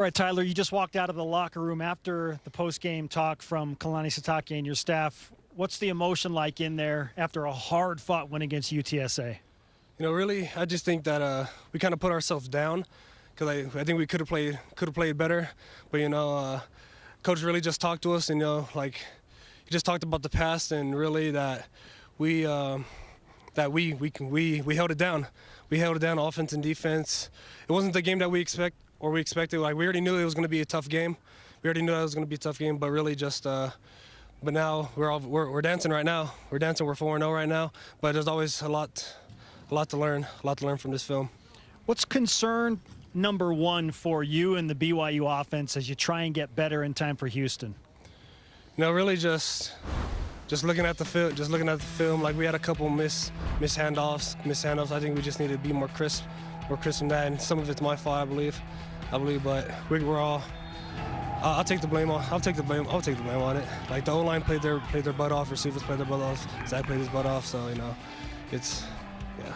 All right, Tyler, you just walked out of the locker room after the post-game talk from Kalani Sitake and your staff. What's the emotion like in there after a hard-fought win against UTSA? Really, I just think that we kind of put ourselves down because I think we could have played better. But coach really just talked to us, and he just talked about the past and really that we held it down. We held it down, offense and defense. It wasn't the game that we expected. Like, we already knew it was going to be a tough game. But really just. But now we're dancing right now. We're dancing. We're 4-0 right now. But there's always a lot to learn. A lot to learn from this film. What's concern number one for you and the BYU offense as you try and get better in time for Houston? Really just looking at the film. Just looking at the film. Like, we had a couple miss handoffs. I think we just need to be more crisp in that. And some of it's my fault, I believe. But we're all. I'll take the blame on. I'll take the blame on it. Like, the O-line played their butt off. Receivers played their butt off. Zach played his butt off. So it's yeah.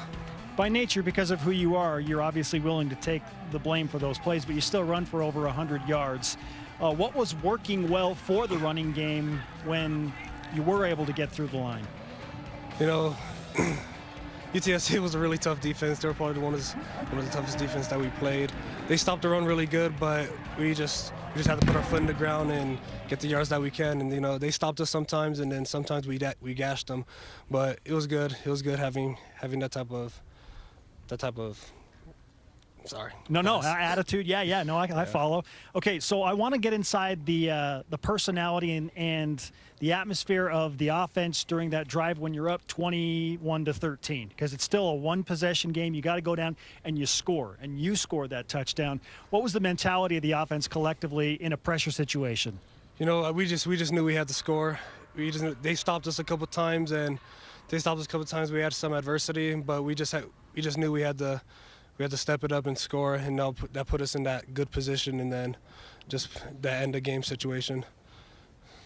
By nature, because of who you are, you're obviously willing to take the blame for those plays, but you still run for over 100 yards. What was working well for the running game when you were able to get through the line? UTSA was a really tough defense. They were probably one of the toughest defense that we played. They stopped the run really good, but we just had to put our foot in the ground and get the yards that we can. And they stopped us sometimes, and then sometimes we gashed them. But it was good. It was good having that type of. Sorry. No, attitude. Yeah. No, I follow. Okay, so I want to get inside the personality and the atmosphere of the offense during that drive when you're up 21-13, because it's still a one-possession game. You got to go down and you score, and you scored that touchdown. What was the mentality of the offense collectively in a pressure situation? We just knew we had to score. They stopped us a couple times, We had some adversity, but we just knew we had to step it up and score, and that put us in that good position, and then just the end of game situation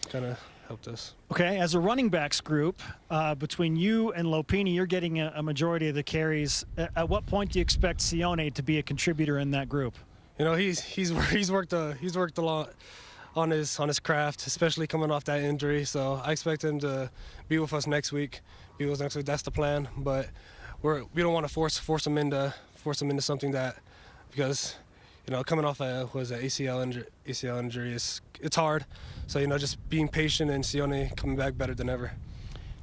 kind of helped us. Okay, as a running backs group, between you and Lopini, you're getting a majority of the carries. At what point do you expect Sione to be a contributor in that group? He's worked a lot on his craft, especially coming off that injury. So I expect him to be with us next week. That's the plan. But we don't want to force him into something that, because coming off was an ACL injury it's hard. So just being patient, and Sione coming back better than ever.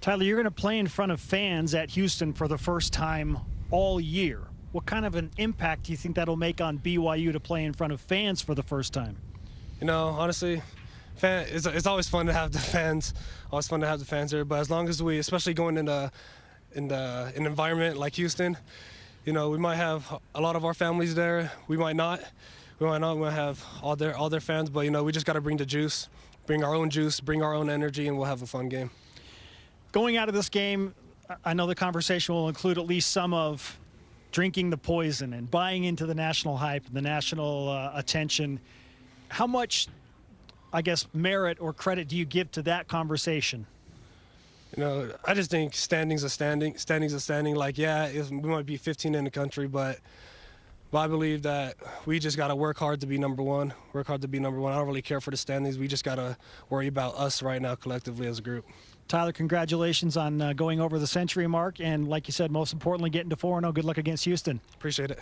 Tyler, you're going to play in front of fans at Houston for the first time all year. What kind of an impact do you think that'll make on BYU to play in front of fans for the first time? Honestly, it's always fun to have the fans. Always fun to have the fans there. But as long as we, especially going in an environment like Houston, we might have a lot of our families there. We might not. We might have all their fans. But we just got to bring the juice, bring our own juice, bring our own energy, and we'll have a fun game. Going out of this game, I know the conversation will include at least some of drinking the poison and buying into the national hype and the national attention. How much, I guess, merit or credit do you give to that conversation? I just think standing's a standing. Like, yeah, we might be 15 in the country, but I believe that we just got to work hard to be number one. I don't really care for the standings. We just got to worry about us right now collectively as a group. Tyler, congratulations on going over the century mark. And like you said, most importantly, getting to 4-0. Good luck against Houston. Appreciate it.